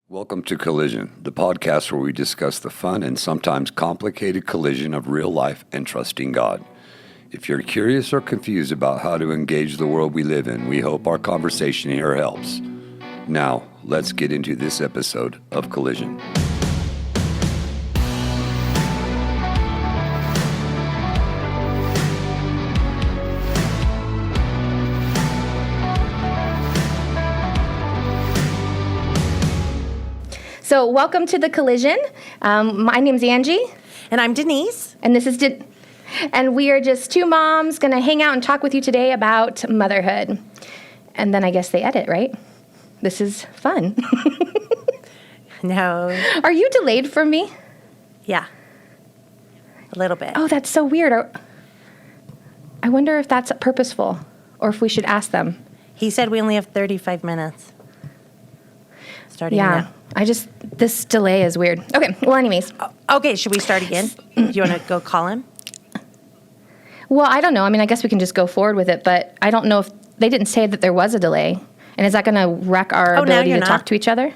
Welcome to Collision, the podcast where we discuss the fun and sometimes complicated collision of real life and trusting God. If you're curious or confused about how to engage the world we live in, we hope our conversation here helps. Now, let's get into this episode of Collision. So welcome to the Collision. My name's Angie. And I'm Denise. And this is and we are just two moms going to hang out and talk with you today about motherhood. And then I guess they edit, right? This is fun. No. Are you delayed from me? Yeah. A little bit. Oh, that's so weird. I wonder if that's purposeful or if we should ask them. He said we only have 35 minutes. Starting now. This delay is weird. Okay, well, anyways. Okay, should we start again? Do you want to go call him? Well, I don't know. I mean, I guess we can just go forward with it, but I don't know if they didn't say that there was a delay. And is that going to wreck our ability to talk to each other?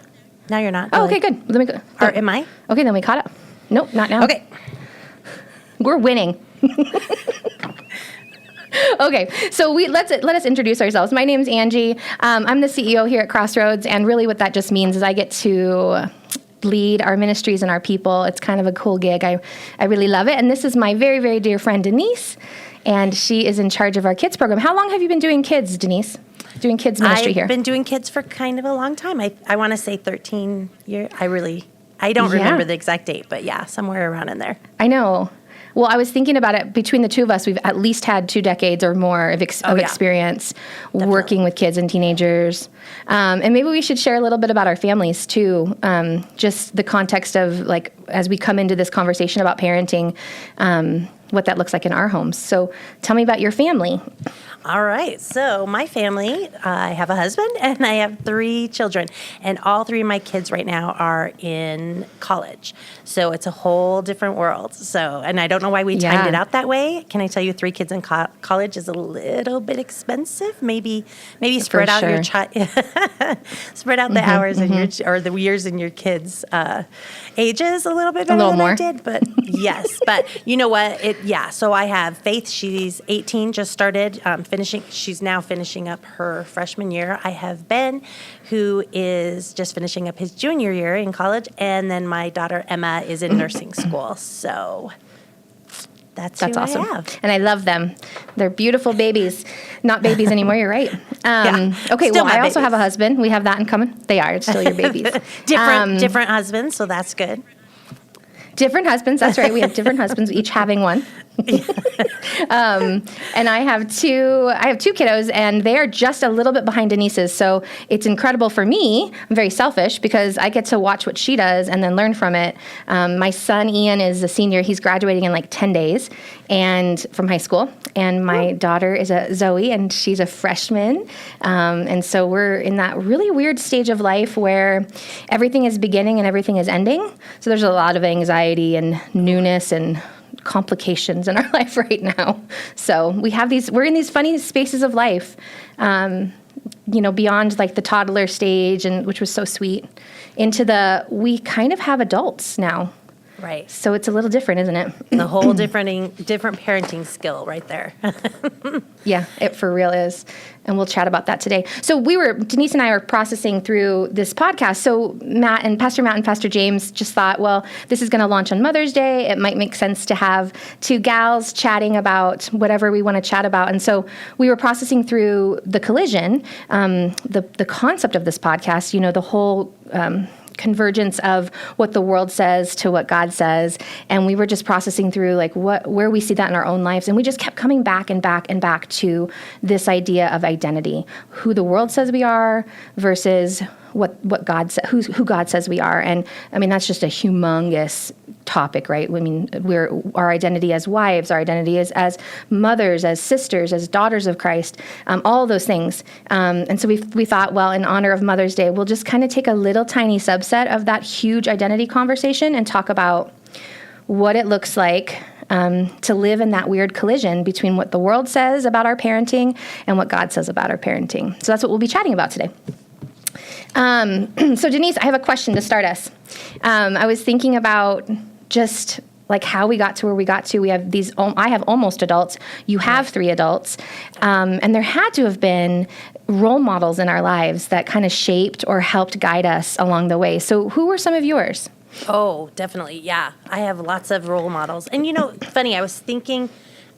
Now you're not. Oh, okay, good. Let me go. Or am I? Okay, then we caught up. Nope, not now. Okay. We're winning. Okay, so let us introduce ourselves. My name's Angie. I'm the CEO here at Crossroads, and really what that just means is I get to lead our ministries and our people. It's kind of a cool gig. I really love it. And this is my very, very dear friend, Denise, and she is in charge of our kids program. How long have you been doing kids, Denise? Doing kids ministry here? I've been doing kids for kind of a long time. I want to say 13 years. I don't remember the exact date, but yeah, somewhere around in there. I know. Well, I was thinking about it. Between the two of us, we've at least had 2 decades or more of experience working with kids and teenagers. And maybe we should share a little bit about our families, too. Just the context of, like, as we come into this conversation about parenting, what that looks like in our homes. So tell me about your family. All right. So my family, I have a husband and I have 3 children. And all 3 of my kids right now are in college. So it's a whole different world. So, and I don't know why we timed it out that way. Can I tell you 3 kids in college is a little bit expensive? Maybe spread out your spread out the hours in your or the years in your kids' ages a little bit better than more. I did. But yes. But you know what? So I have Faith. She's 18, just started she's now finishing up her freshman year. I have Ben, who is just finishing up his junior year in college, and then my daughter Emma is in nursing school. So that's awesome. I have. And I love them. They're beautiful babies. Not babies anymore, you're right. Okay, still well, I also have a husband. We have that in common. They are still your babies. different husbands, so that's good. Different husbands, that's right. We have different husbands, each having one. And I have two kiddos, and they are just a little bit behind Denise's. So it's incredible for me. I'm very selfish because I get to watch what she does and then learn from it. My son, Ian, is a senior. He's graduating in like 10 days and from high school. And my daughter is Zoe, and she's a freshman. And so we're in that really weird stage of life where everything is beginning and everything is ending. So there's a lot of anxiety and newness and complications in our life right now. So we're in these funny spaces of life, beyond like the toddler stage, and which was so sweet, into we kind of have adults now. Right. So it's a little different, isn't it? The whole different parenting skill right there. Yeah, it for real is. And we'll chat about that today. So Denise and I are processing through this podcast. So Pastor Matt and Pastor James just thought, well, this is going to launch on Mother's Day. It might make sense to have 2 gals chatting about whatever we want to chat about. And so we were processing through the collision, the concept of this podcast, the whole convergence of what the world says to what God says, and we were just processing through like where we see that in our own lives, and we just kept coming back and back and back to this idea of identity, who the world says we are versus what God says, who God says we are. And I mean, that's just a humongous topic, right? I mean, our identity as wives, our identity as mothers, as sisters, as daughters of Christ, all of those things. And so we thought, well, in honor of Mother's Day, we'll just kind of take a little tiny subset of that huge identity conversation and talk about what it looks like to live in that weird collision between what the world says about our parenting and what God says about our parenting. So that's what we'll be chatting about today. So Denise, I have a question to start us. I was thinking about just like how we got to where we got to. We have these, I have almost adults. You have 3 adults. And there had to have been role models in our lives that kind of shaped or helped guide us along the way. So who were some of yours? Oh, definitely. Yeah. I have lots of role models. And funny, I was thinking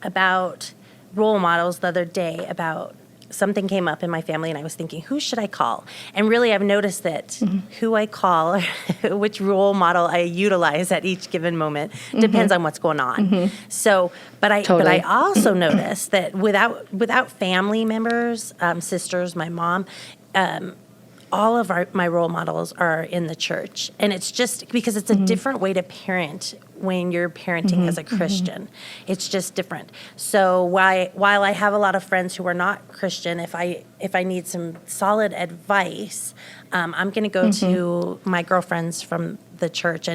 about role models the other day about something came up in my family and I was thinking, who should I call? And really I've noticed that who I call, which role model I utilize at each given moment depends on what's going on. So, but I also noticed that without family members, sisters, my mom, all of my role models are in the church. And it's just because it's a different way to parent when you're parenting as a Christian. It's just different. So while I have a lot of friends who are not Christian, if I need some solid advice, I'm going to go to my girlfriends from the church.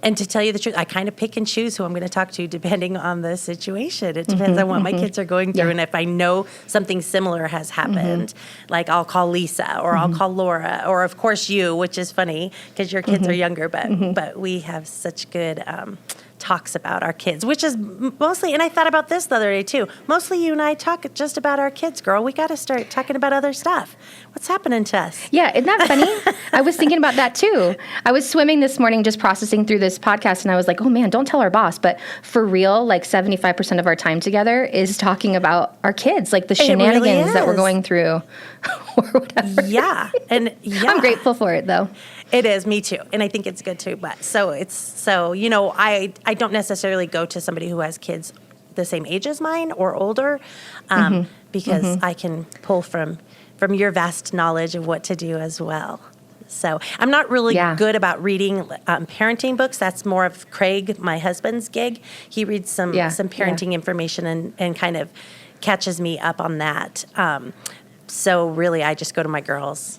And to tell you the truth, I kind of pick and choose who I'm going to talk to depending on the situation. It depends on what my kids are going through. And if I know something similar has happened, like I'll call Lisa or I'll call Laura or, of course, you, which is funny because your kids are younger. But we have such good talks about our kids, which is mostly, and I thought about this the other day too, mostly you and I talk just about our kids, girl. We got to start talking about other stuff. What's happening to us? Yeah, isn't that funny? I was thinking about that too. I was swimming this morning just processing through this podcast and I was like, oh man, don't tell our boss. But for real, like 75% of our time together is talking about our kids, like the shenanigans really that we're going through or whatever. Yeah. And I'm grateful for it though. It is, me too. And I think it's good too. But I don't necessarily go to somebody who has kids the same age as mine or older because I can pull from your vast knowledge of what to do as well. So I'm not really good about reading parenting books. That's more of Craig, my husband's gig. He reads some parenting information and kind of catches me up on that. So really, I just go to my girls.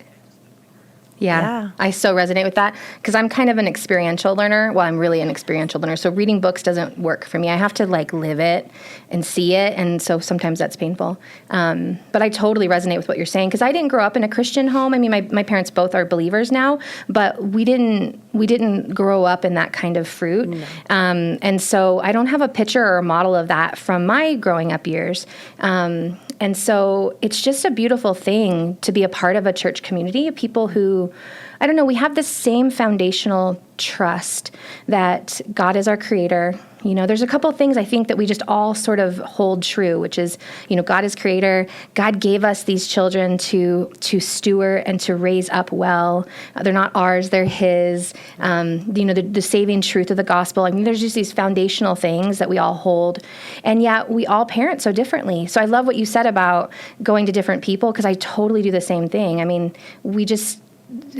Yeah, I so resonate with that because I'm kind of an experiential learner. Well, I'm really an experiential learner. So reading books doesn't work for me. I have to like live it and see it. And so sometimes that's painful. But I totally resonate with what you're saying because I didn't grow up in a Christian home. I mean, my parents both are believers now, but we didn't grow up in that kind of fruit. No. And so I don't have a picture or a model of that from my growing up years. And so it's just a beautiful thing to be a part of a church community of people who, I don't know, we have this same foundational trust that God is our creator. There's a couple of things I think that we just all sort of hold true, which is, God is creator. God gave us these children to steward and to raise up well. They're not ours, they're his. The saving truth of the gospel. I mean, there's just these foundational things that we all hold. And yet we all parent so differently. So I love what you said about going to different people because I totally do the same thing. I mean,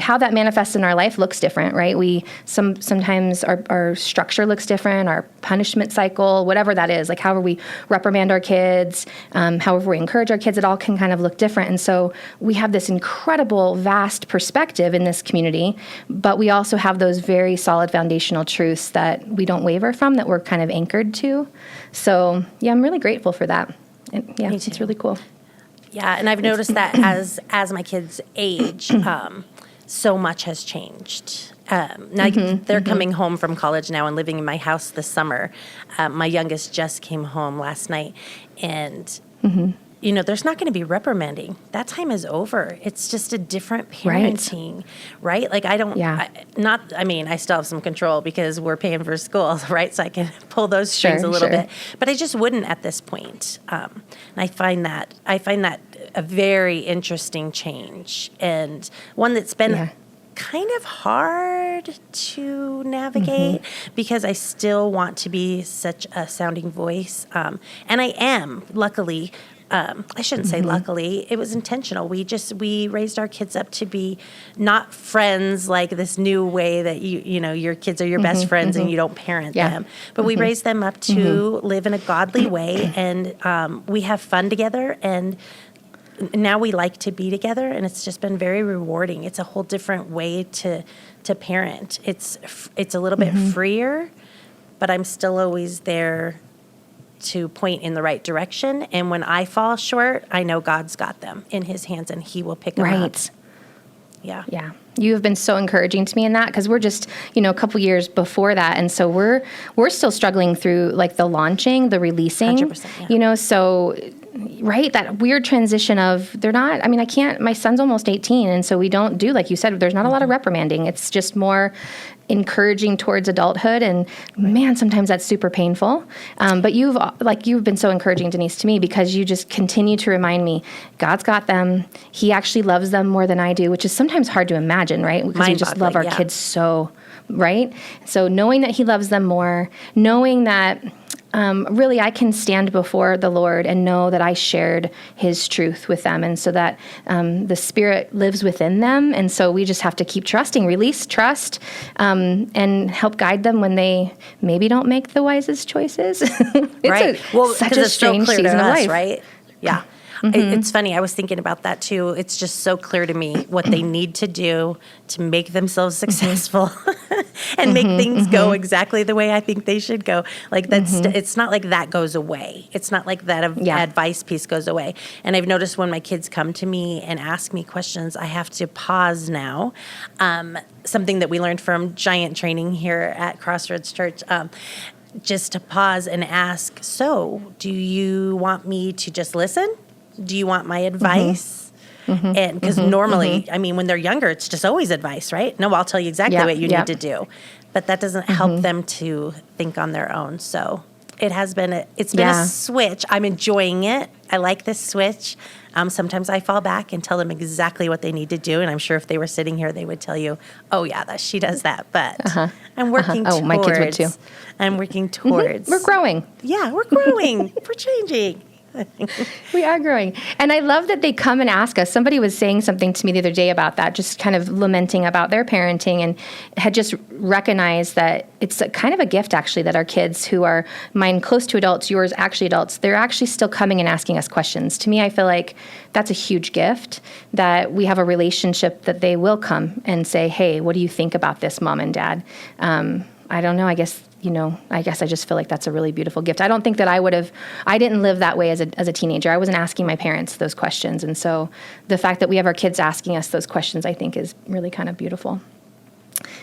how that manifests in our life looks different, right? Sometimes our structure looks different, our punishment cycle, whatever that is, like however we reprimand our kids, however we encourage our kids, it all can kind of look different. And so we have this incredible, vast perspective in this community, but we also have those very solid foundational truths that we don't waver from, that we're kind of anchored to. So yeah, I'm really grateful for that. And yeah, it's really cool. Yeah, and I've noticed that as my kids age, so much has changed. Now they're coming home from college now and living in my house this summer. My youngest just came home last night, and there's not going to be reprimanding. That time is over. It's just a different parenting, right? Like I still have some control because we're paying for school, right? So I can pull those strings a little bit, but I just wouldn't at this point. And I find that a very interesting change and one that's been kind of hard to navigate because I still want to be such a sounding voice. And I am, luckily. I shouldn't say luckily. It was intentional. We raised our kids up to be not friends like this new way that your kids are your best friends and you don't parent them. But we raised them up to live in a godly way, and we have fun together, and now we like to be together, and it's just been very rewarding. It's a whole different way to parent. It's a little bit freer, but I'm still always there to point in the right direction. And when I fall short, I know God's got them in his hands and he will pick them up. Right. Yeah. Yeah. You have been so encouraging to me in that, because we're just, a couple years before that. And so we're still struggling through like the launching, the releasing, 100%, yeah. So right, that weird transition of my son's almost 18. And so we don't do, like you said, there's not a lot of reprimanding. It's just more encouraging towards adulthood. And man, sometimes that's super painful. But you've been so encouraging, Denise, to me, because you just continue to remind me, God's got them. He actually loves them more than I do, which is sometimes hard to imagine, right? Because we just love our kids so, right? So knowing that he loves them more, knowing that really I can stand before the Lord and know that I shared his truth with them, and so that the Spirit lives within them. And so we just have to keep trusting, release trust, and help guide them when they maybe don't make the wisest choices. Such a strange season of life. Right? Yeah. It's funny. I was thinking about that too. It's just so clear to me what they need to do to make themselves successful and make things go exactly the way I think they should go. Like it's not like that goes away. It's not like that advice piece goes away. And I've noticed when my kids come to me and ask me questions, I have to pause now. Something that we learned from Giant Training here at Crossroads Church. Just to pause and ask, so do you want me to just listen? Do you want my advice? And because normally, when they're younger, it's just always advice, right? No, I'll tell you exactly what you need to do. But that doesn't help them to think on their own. So it's been a switch. I'm enjoying it. I like this switch. Sometimes I fall back and tell them exactly what they need to do. And I'm sure if they were sitting here, they would tell you, oh, yeah, she does that. But I'm working towards. Oh, my kids would too. I'm working towards. We're growing. Yeah, we're growing. We're changing. We are growing. And I love that they come and ask us. Somebody was saying something to me the other day about that, just kind of lamenting about their parenting, and had just recognized that it's kind of a gift, actually, that our kids, who are mine close to adults, yours actually adults, they're actually still coming and asking us questions. To me, I feel like that's a huge gift, that we have a relationship that they will come and say, hey, what do you think about this, Mom and Dad? I don't know. I guess I just feel like that's a really beautiful gift. I don't think that I didn't live that way as a teenager. I wasn't asking my parents those questions. And so the fact that we have our kids asking us those questions, I think, is really kind of beautiful.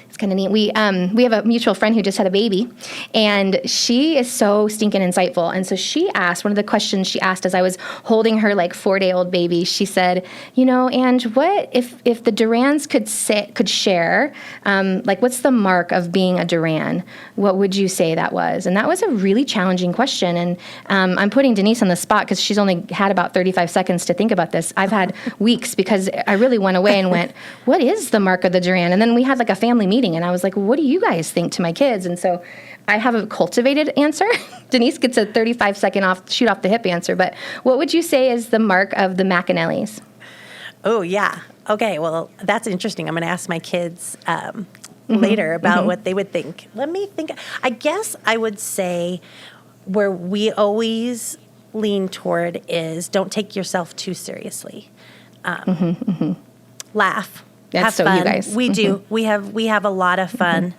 It's kind of neat. We have a mutual friend who just had a baby, and she is so stinking insightful. And so she asked, one of the questions she asked as I was holding her 4-day-old baby, she said, Ange, what if the Durans could share, what's the mark of being a Duran? What would you say that was? And that was a really challenging question. And I'm putting Denise on the spot because she's only had about 35 seconds to think about this. I've had weeks, because I really went away and went, what is the mark of the Duran? And then we had a family meeting, and I was like, what do you guys think, to my kids? And so I have a cultivated answer. Denise gets a 35-second shoot off the hip answer. But what would you say is the mark of the McAnellys? Oh, yeah. Okay, well, that's interesting. I'm going to ask my kids later about what they would think. Let me think. I guess I would say where we always lean toward is don't take yourself too seriously. Laugh. That's have so fun. You guys. We do. We have a lot of fun.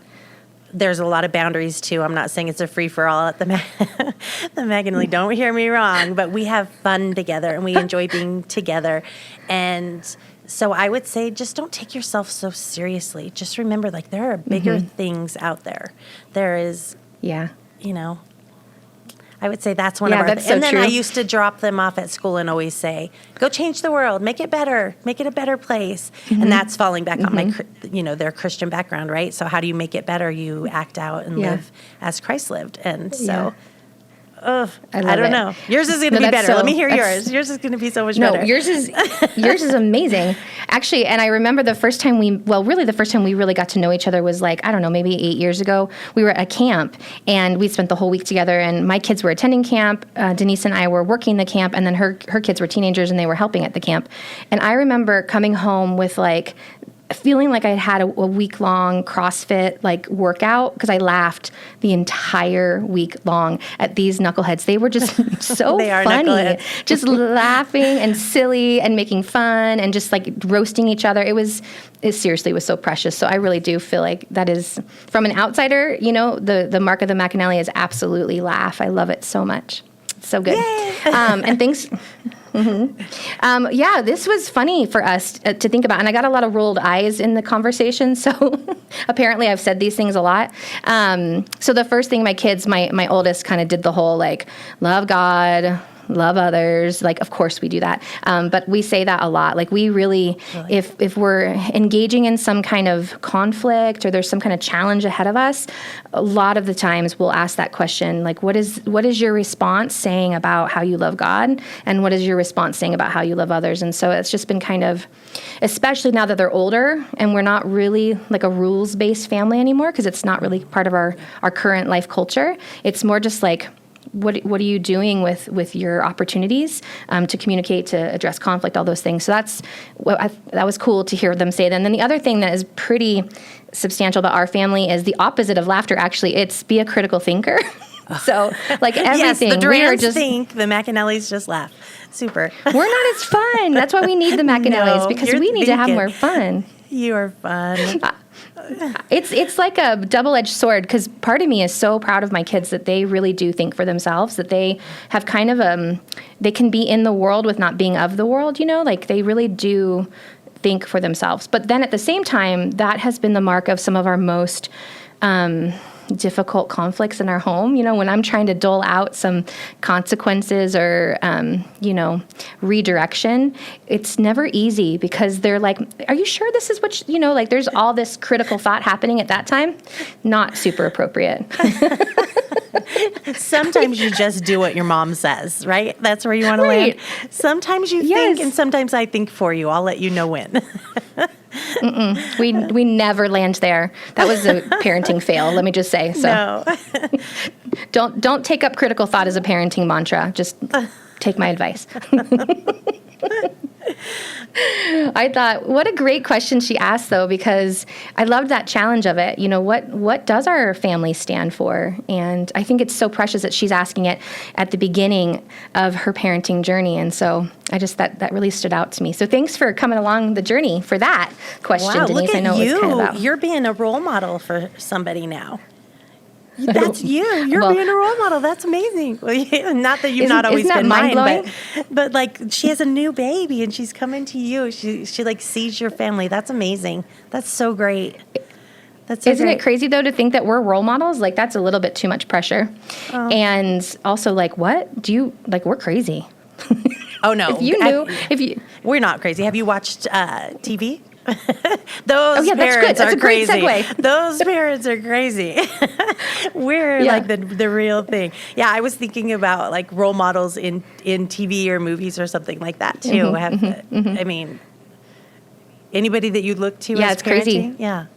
There's a lot of boundaries too. I'm not saying it's a free for all at the McAnally. Don't hear me wrong, but we have fun together and we enjoy being together. And so I would say, just don't take yourself so seriously. Just remember, there are bigger things out there. There is, I would say that's one of our that's so and then true. I used to drop them off at school and always say, go change the world, make it better, make it a better place. And that's falling back on my, their Christian background, right? So how do you make it better? You act out and live as Christ lived. And so, I don't know. Yours is going to be better. Let me hear yours. Yours is going to be so much better. Yours is amazing. Actually, and I remember the first time we really got to know each other was maybe 8 years ago. We were at a camp, and we spent the whole week together, and my kids were attending camp. Denise and I were working the camp, and then her kids were teenagers, and they were helping at the camp. And I remember coming home with feeling like I had a week-long CrossFit workout, because I laughed the entire week long at these knuckleheads. They were just so funny, just laughing and silly and making fun and just roasting each other. It seriously was so precious. So I really do feel like that is, from an outsider, the mark of the McAnally is absolutely laugh. I love it so much. so good. And thanks. Yeah, this was funny for us to think about, and I got a lot of rolled eyes in the conversation. So apparently, I've said these things a lot. So the first thing, my kids, my oldest, kind of did the whole like love God, love others. Like, of course we do that. But we say that a lot. Like, we really, if we're engaging in some kind of conflict or there's some kind of challenge ahead of us, a lot of the times we'll ask that question, like, what is your response saying about how you love God? And what is your response saying about how you love others? And so it's just been kind of, especially now that they're older and we're not really like a rules-based family anymore, because it's not really part of our current life culture. It's more just like, what are you doing with your opportunities to communicate, to address conflict, all those things. So that was cool to hear them say that. And then the other thing that is pretty substantial about our family is the opposite of laughter. Actually, it's be a critical thinker. So like everything, yes, the we are Durans just think, the McAnallys just laugh. Super. We're not as fun. That's why we need the McAnallys, because we need to have more fun. You are fun. It's like a double-edged sword, because part of me is so proud of my kids that they really do think for themselves, that they have kind of they can be in the world with not being of the world, like they really do think for themselves. But then at the same time, that has been the mark of some of our most difficult conflicts in our home. When I'm trying to dole out some consequences or, redirection, it's never easy, because they're like, are you sure this is what, like there's all this critical thought happening at that time. Not super appropriate. Sometimes you just do what your mom says, right? That's where you want to land. Sometimes you think, and sometimes I think for you. I'll let you know when. We never land there. That was a parenting fail, let me just say. So no. don't take up critical thought as a parenting mantra. Just take my advice. I thought, what a great question she asked, though, because I loved that challenge of it. What does our family stand for? And I think it's so precious that she's asking it at the beginning of her parenting journey. And so I just, that really stood out to me. So thanks for coming along the journey for that question, Wow, Denise. look at I know you. it was kind of about. You're being a role model for somebody now. That's you. You're being a role model. That's amazing. Well, not that you've not always been mine, but like she has a new baby and she's coming to you. She like sees your family. That's amazing. That's so great. That's so Isn't great. it crazy though to think that we're role models? Like that's a little bit too much pressure. And also like, what do you like? We're crazy. Oh no! We're not crazy. Have you watched TV? Those that's good. parents That's are a great crazy. segue. Those parents are crazy. We're like the real thing. Yeah, I was thinking about like role models in TV or movies or something like that too. I mean, anybody that you look to as it's crazy. parenting? Yeah.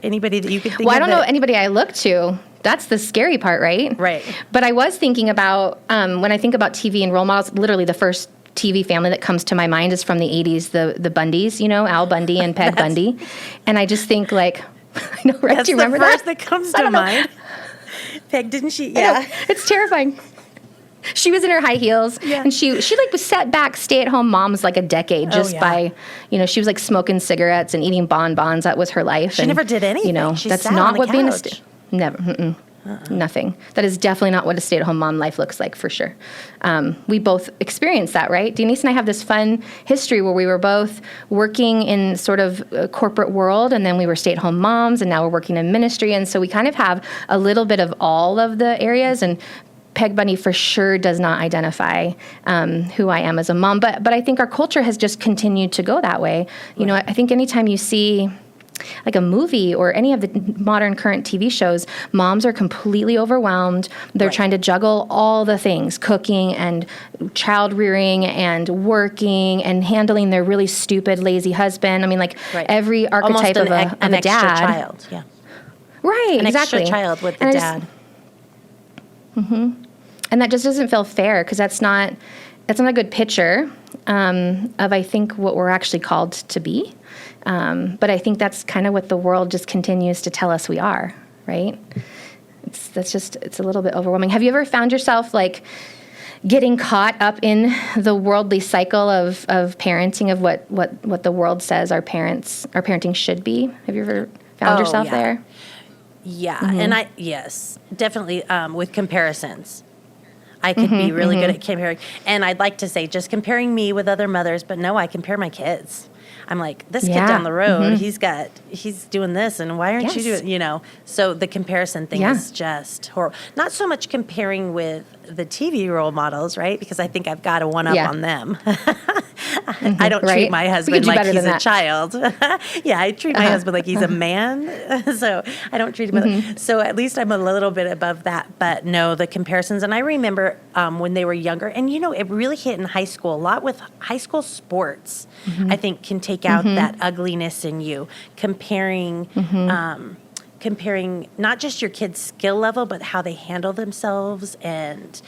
Anybody that you could think of? Well, I don't know anybody I look to. That's the scary part, right? Right. But I was thinking about, when I think about TV and role models, literally the first TV family that comes to my mind is from the 80s, the Bundys, Al Bundy and Peg Bundy. And I just think like, I know, right? That's Do you remember the first that? that comes to mind. Peg, didn't she? Yeah. It's terrifying. She was in her high heels, and she like was set back stay-at-home moms like a decade just by, she was like smoking cigarettes and eating bonbons. That was her life. She never did anything. She that's sat not on the what couch. being a never. Nothing. That is definitely not what a stay-at-home mom life looks like, for sure. We both experienced that, right? Denise and I have this fun history where we were both working in sort of a corporate world, and then we were stay-at-home moms, and now we're working in ministry, and so we kind of have a little bit of all of the areas. And Peg Bundy for sure does not identify who I am as a mom, but I think our culture has just continued to go that way. I think anytime you see like a movie or any of the modern current TV shows, moms are completely overwhelmed. They're trying to juggle all the things, cooking and child rearing and working and handling their really stupid, lazy husband. I mean, like every archetype of a an dad. extra child, yeah. Right, an exactly. extra child with the dad. And that just doesn't feel fair, because that's not a good picture of, I think, what we're actually called to be. But I think that's kind of what the world just continues to tell us we are, right? It's a little bit overwhelming. Have you ever found yourself like getting caught up in the worldly cycle of parenting, of what the world says our parenting should be? Have you ever found yourself there? Yeah, and yes, definitely with comparisons. I could be really good at comparing. And I'd like to say just comparing me with other mothers, but no, I compare my kids. I'm like, this kid down the road, he's doing this, and why aren't you doing, So the comparison thing is just horrible. Not so much comparing with the TV role models, right? Because I think I've got a one-up on them. I don't treat my husband like he's a child. I treat my husband like he's a man. So I don't treat him so at least I'm a little bit above that. But no, the comparisons. And I remember when they were younger, and it really hit in high school. A lot with high school sports, I think, can take out that ugliness in you. Comparing not just your kids' skill level, but how they handle themselves and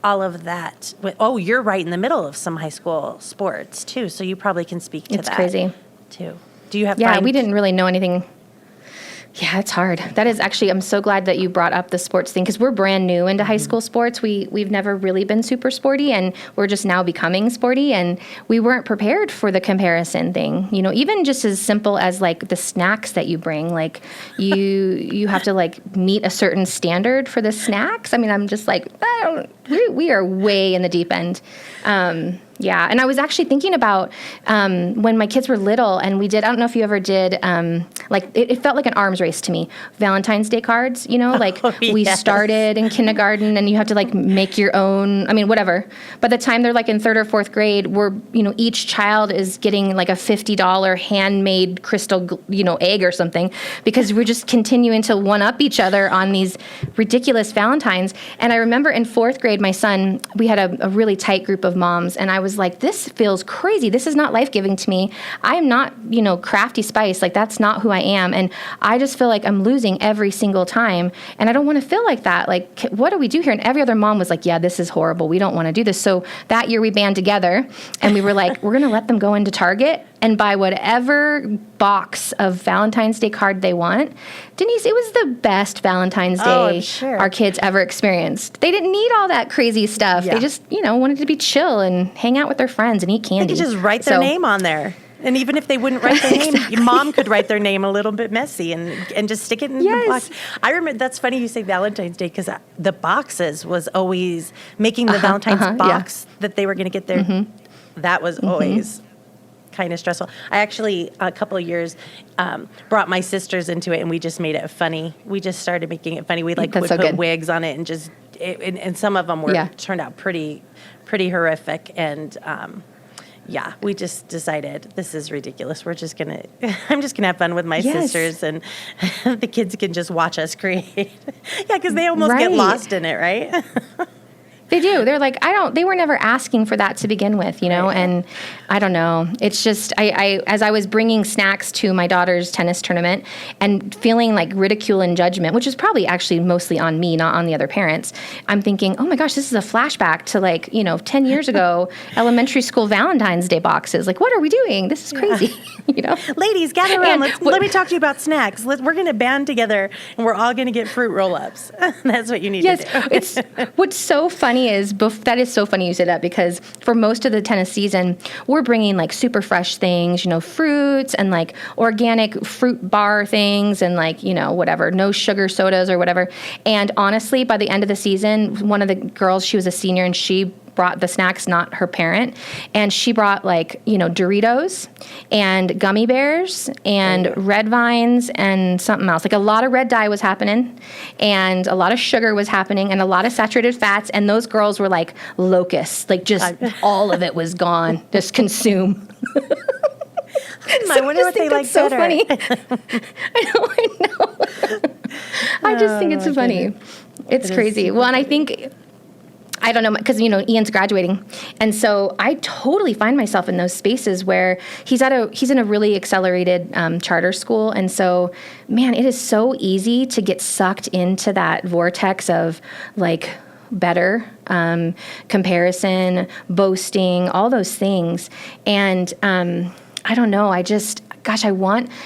all of that. You're right in the middle of some high school sports, too, so you probably can speak to that. It's crazy. Too. Do you have we didn't really know anything. Yeah, it's hard. That is actually, I'm so glad that you brought up the sports thing, because we're brand new into high school sports. We've never really been super sporty, and we're just now becoming sporty, and we weren't prepared for the comparison thing. Even just as simple as like the snacks that you bring, like you have to like meet a certain standard for the snacks. I mean, I'm just like, we are way in the deep end. And I was actually thinking about when my kids were little, and I don't know if you ever did, it felt like an arms race to me. Valentine's Day cards, we started in kindergarten, and you have to like make your own, whatever. By the time they're like in 3rd or 4th grade, each child is getting like a $50 handmade crystal, egg or something, because we're just continuing to one-up each other on these ridiculous Valentines. And I remember in 4th grade, my son, we had a really tight group of moms, and I was like, this feels crazy. This is not life-giving to me. I'm not, Crafty Spice. Like, that's not who I am. And I just feel like I'm losing every single time. And I don't want to feel like that. Like, what do we do here? And every other mom was like, yeah, this is horrible. We don't want to do this. So that year we band together, and we were like, we're going to let them go into Target and buy whatever box of Valentine's Day card they want. Denise, it was the best Valentine's Day our kids ever experienced. They didn't need all that crazy stuff. They just, wanted to be chill and hang out with their friends and eat candy. They could just write their name on there. And even if they wouldn't write their name, your mom could write their name a little bit messy and just stick it in the box. I remember, that's funny you say Valentine's Day, because the boxes was always making the Valentine's box that they were going to get there. That was always kind of stressful. I actually, a couple of years, brought my sisters into it, and we just made it funny. We just started making it funny. We would put wigs on it, and just and some of them turned out pretty horrific. And we just decided, this is ridiculous. I'm just gonna have fun with my sisters, and the kids can just watch us create. Because they almost get lost in it, right? They do. They're like, they were never asking for that to begin with, and I don't know. It's just, I as I was bringing snacks to my daughter's tennis tournament and feeling like ridicule and judgment, which is probably actually mostly on me, not on the other parents, I'm thinking, oh my gosh, this is a flashback to 10 years ago, elementary school Valentine's Day boxes. Like, what are we doing? This is crazy, Ladies, gather around. Let me talk to you about snacks. We're going to band together, and we're all going to get fruit roll-ups. That's what you need to do. What's so funny is, that is so funny you say that, because for most of the tennis season, we're bringing like super fresh things, fruits and like organic fruit bar things and like, whatever, no sugar sodas or whatever. And honestly, by the end of the season, one of the girls, she was a senior, and she brought the snacks, not her parent, and she brought like, Doritos and gummy bears and red vines and something else. Like, a lot of red dye was happening, and a lot of sugar was happening, and a lot of saturated fats, and those girls were like locusts, like just all of it was gone, just consume. I wonder what they like so better. Funny. I know. I just think it's funny. It's crazy. Well, and I think, I don't know, because, Ian's graduating. And so I totally find myself in those spaces where he's in a really accelerated charter school. And so, man, it is so easy to get sucked into that vortex of like better, comparison, boasting, all those things. And I don't know, gosh,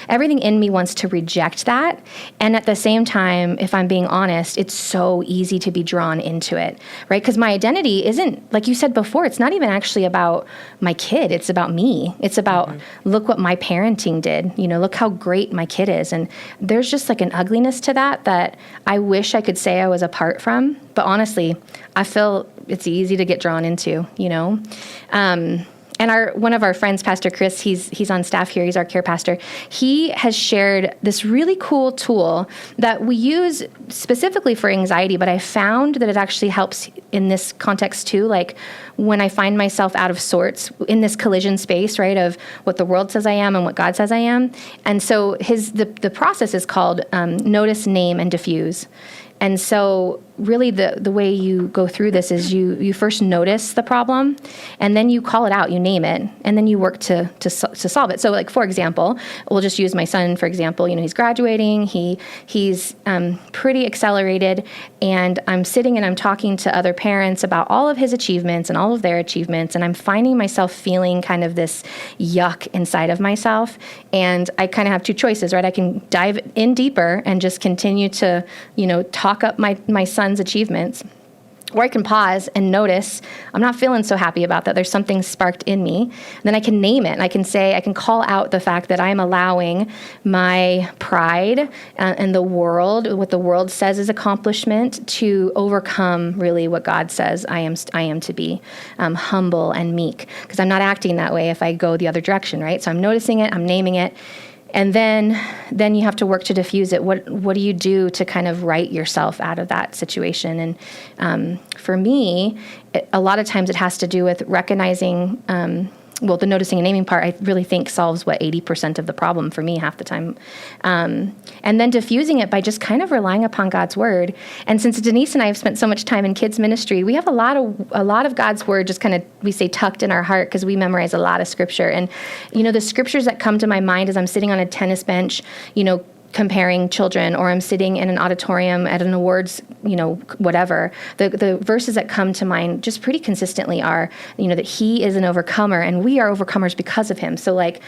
everything in me wants to reject that. And at the same time, if I'm being honest, it's so easy to be drawn into it, right? Because my identity isn't, like you said before, it's not even actually about my kid. It's about me. It's about, look what my parenting did. Look how great my kid is. And there's just like an ugliness to that I wish I could say I was apart from. But honestly, I feel it's easy to get drawn into, And one of our friends, Pastor Chris, he's on staff here. He's our care pastor. He has shared this really cool tool that we use specifically for anxiety, but I found that it actually helps in this context too. Like when I find myself out of sorts in this collision space, right, of what the world says I am and what God says I am. And so the process is called notice, name, and diffuse. And so really the way you go through this is you first notice the problem, and then you call it out, you name it, and then you work to solve it. So like, for example, we'll just use my son, for example, he's graduating, he's pretty accelerated, and I'm sitting and I'm talking to other parents about all of his achievements and all of their achievements, and I'm finding myself feeling kind of this yuck inside of myself, and I kind of have two choices, right? I can dive in deeper and just continue to, talk up my son's achievements, or I can pause and notice I'm not feeling so happy about that. There's something sparked in me. Then I can name it. And I can call out the fact that I'm allowing my pride and the world, what the world says is accomplishment, to overcome really what God says I am to be, humble and meek, because I'm not acting that way if I go the other direction, right? So I'm noticing it, I'm naming it. And then you have to work to diffuse it. What do you do to kind of right yourself out of that situation? And for me, a lot of times it has to do with recognizing, the noticing and naming part, I really think solves 80% of the problem for me half the time. And then diffusing it by just kind of relying upon God's word. And since Denise and I have spent so much time in kids ministry, we have a lot of God's word just kind of, we say, tucked in our heart, because we memorize a lot of scripture. And, the scriptures that come to my mind as I'm sitting on a tennis bench, comparing children, or I'm sitting in an auditorium at an awards, whatever, the verses that come to mind just pretty consistently are, that he is an overcomer and we are overcomers because of him. So like,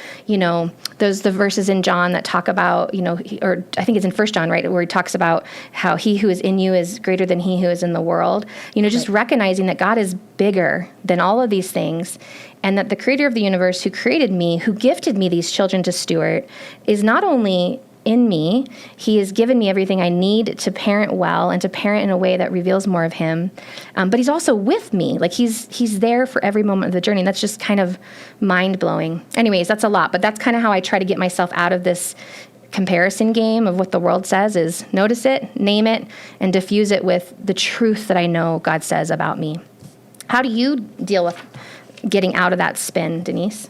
those the verses in John that talk about, or I think it's in 1 John, right, where he talks about how he who is in you is greater than he who is in the world. Just recognizing that God is bigger than all of these things, and that the creator of the universe, who created me, who gifted me these children to steward, is not only in me, he has given me everything I need to parent well and to parent in a way that reveals more of him. But he's also with me. Like he's there for every moment of the journey. And that's just kind of mind blowing. Anyways, that's a lot, but that's kind of how I try to get myself out of this comparison game of what the world says. Is notice it, name it, and diffuse it with the truth that I know God says about me. How do you deal with getting out of that spin, Denise?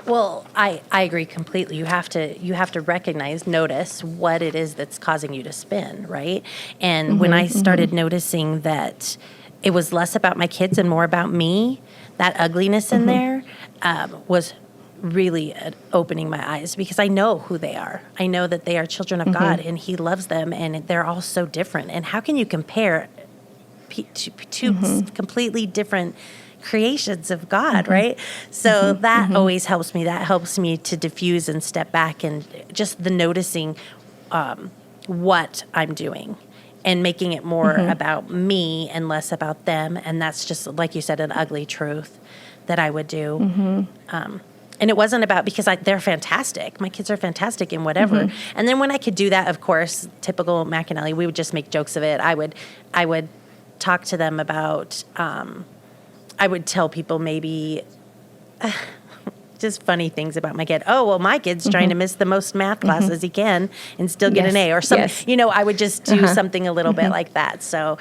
Well, I agree completely. You have to recognize, notice what it is that's causing you to spin, right? And when I started noticing that it was less about my kids and more about me, that ugliness in there was really opening my eyes, because I know who they are. I know that they are children of God, and he loves them, and they're all so different. And how can you compare two completely different creations of God, right? So that always helps me. That helps me to diffuse and step back, and just the noticing what I'm doing and making it more about me and less about them. And that's just, like you said, an ugly truth that I would do. And it wasn't about, because they're fantastic. My kids are fantastic in whatever. And then when I could do that, of course, typical McAnally, we would just make jokes of it. I would talk to them about, I would tell people maybe just funny things about my kid. Oh, well, my kid's trying to miss the most math classes he can and still get an A or something. I would just do something a little bit like that. So,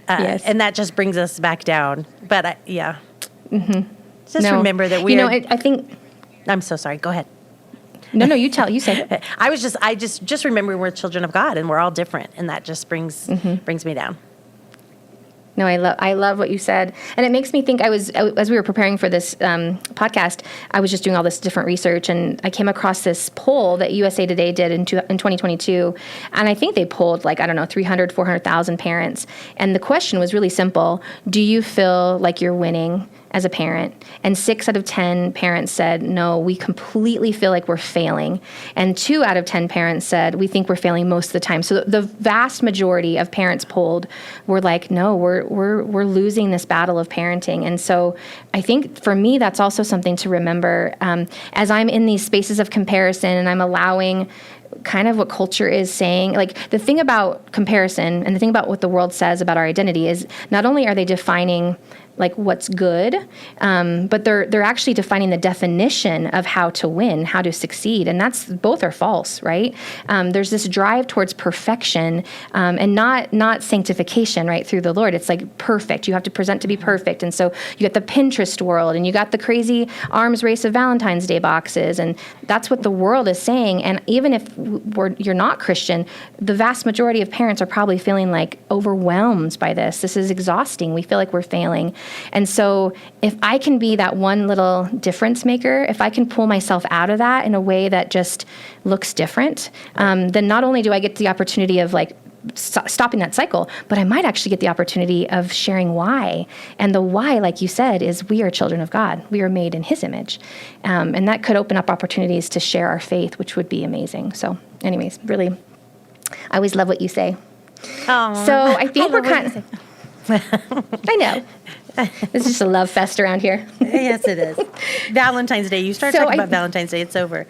and that just brings us back down. But just remember that we I think. I'm so sorry. Go ahead. No, you say. I just remember we're children of God and we're all different. And that just brings me down. No, I love what you said. And it makes me think, as we were preparing for this podcast, I was just doing all this different research, and I came across this poll that USA Today did in 2022. And I think they polled 300, 400,000 parents. And the question was really simple. Do you feel like you're winning as a parent. And 6 out of 10 parents said, no, we completely feel like we're failing. And 2 out of 10 parents said, we think we're failing most of the time. So the vast majority of parents polled were like, no, we're losing this battle of parenting. And so I think for me, that's also something to remember as I'm in these spaces of comparison and I'm allowing kind of what culture is saying. Like the thing about comparison and the thing about what the world says about our identity is not only are they defining like what's good, but they're actually defining the definition of how to win, how to succeed, and that's both are false, right? There's this drive towards perfection and not sanctification, right, through the Lord. It's like perfect. You have to present to be perfect, and so you got the Pinterest world, and you got the crazy arms race of Valentine's Day boxes, and that's what the world is saying. And even if you're not Christian, the vast majority of parents are probably feeling like overwhelmed by this. This is exhausting. We feel like we're failing. And so if I can be that one little difference maker, if I can pull myself out of that in a way that just looks different, then not only do I get the opportunity of like stopping that cycle, but I might actually get the opportunity of sharing why. And the why, like you said, is we are children of God. We are made in His image. And that could open up opportunities to share our faith, which would be amazing. So anyways, really, I always love what you say. Oh, so I think we're kind of... I know. It's just a love fest around here. Yes, it is. Valentine's Day. You start talking about Valentine's Day, it's over.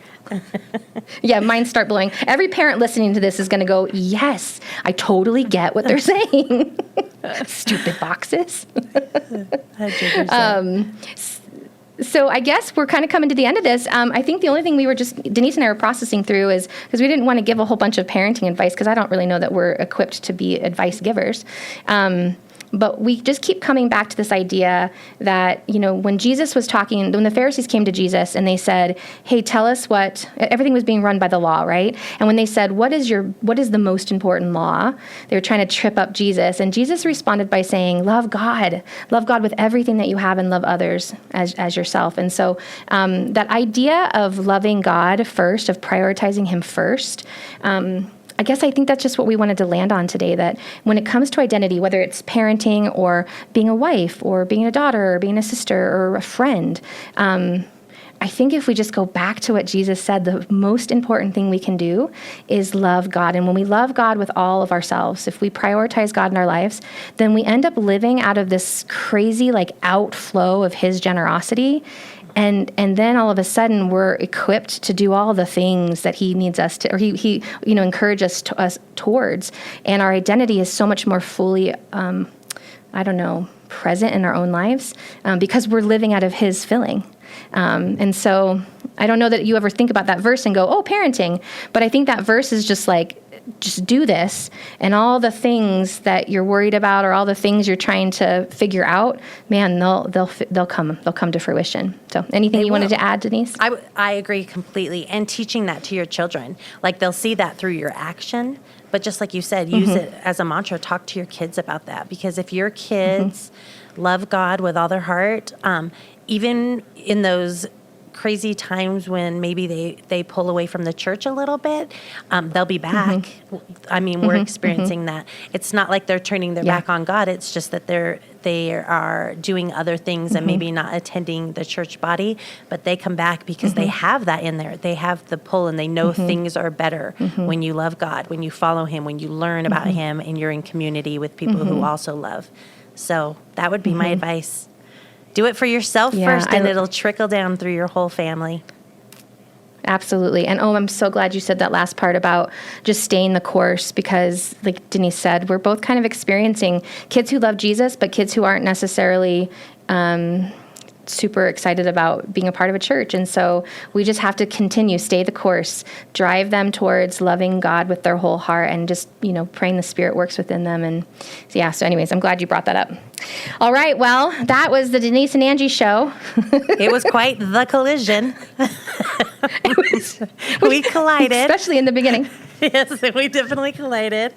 Yeah, mine start blowing. Every parent listening to this is going to go, yes, I totally get what they're saying. Stupid boxes. So I guess we're kind of coming to the end of this. I think the only thing Denise and I were processing through is, because we didn't want to give a whole bunch of parenting advice, because I don't really know that we're equipped to be advice givers. But we just keep coming back to this idea that, when Jesus was talking, when the Pharisees came to Jesus and they said, hey, tell us everything was being run by the law, right? And when they said, what is the most important law? They were trying to trip up Jesus. And Jesus responded by saying, love God with everything that you have and love others as yourself. And so that idea of loving God first, of prioritizing Him first, I guess I think that's just what we wanted to land on today, that when it comes to identity, whether it's parenting or being a wife or being a daughter or being a sister or a friend, I think if we just go back to what Jesus said, the most important thing we can do is love God. And when we love God with all of ourselves, if we prioritize God in our lives, then we end up living out of this crazy outflow of His generosity. And then all of a sudden we're equipped to do all the things that He needs us to, or he encourages us towards. And our identity is so much more fully, present in our own lives because we're living out of His filling. And so I don't know that you ever think about that verse and go, oh, parenting. But I think that verse is just just do this, and all the things that you're worried about or all the things you're trying to figure out, man, they'll come to fruition. So anything you wanted to add, Denise? I agree completely. And teaching that to your children, they'll see that through your action. But just like you said, use it as a mantra. Talk to your kids about that, because if your kids love God with all their heart, even in those crazy times when maybe they pull away from the church a little bit, they'll be back. I mean, we're experiencing that. It's not like they're turning their back on God. It's just that they are doing other things and maybe not attending the church body, but they come back because they have that in there. They have the pull, and they know things are better when you love God, when you follow Him, when you learn about Him, and you're in community with people who also love. So that would be my advice. Do it for yourself first, and it'll trickle down through your whole family. Absolutely. And I'm so glad you said that last part about just staying the course, because like Denise said, we're both kind of experiencing kids who love Jesus, but kids who aren't necessarily super excited about being a part of a church. And so we just have to continue, stay the course, drive them towards loving God with their whole heart, and just, praying the Spirit works within them. And so anyways, I'm glad you brought that up. All right. Well, that was the Denise and Angie show. It was quite the collision. We collided. Especially in the beginning. Yes, we definitely collided.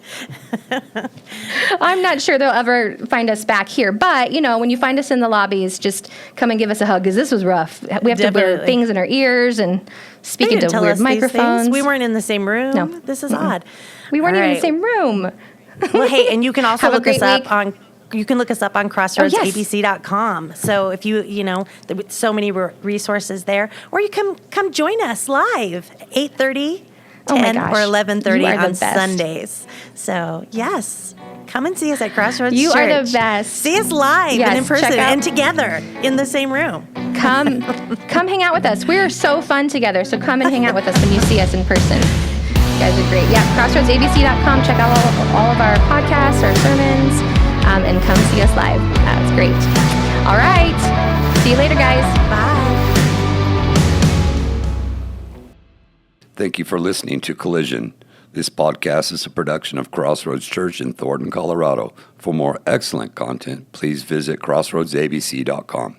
I'm not sure they'll ever find us back here, but when you find us in the lobbies, just come and give us a hug, because this was rough. We have to wear things in our ears and speak into weird microphones. We weren't in the same room. No. This is odd. We weren't even in the same room. Well, hey, and you can also look us up on you can look us up on crossroadsabc.com. So if with so many resources there, or you come join us live, 8:30, 10, or 11:30 on Sundays. So yes, come and see us at Crossroads Church. You are the best. See us live and in person and together in the same room. Come hang out with us. We're so fun together. So come and hang out with us when you see us in person. You guys are great. Yeah, crossroadsabc.com. Check out all of our podcasts, our sermons, and come see us live. That's great. All right. See you later, guys. Bye. Thank you for listening to Collision. This podcast is a production of Crossroads Church in Thornton, Colorado. For more excellent content, please visit crossroadsabc.com.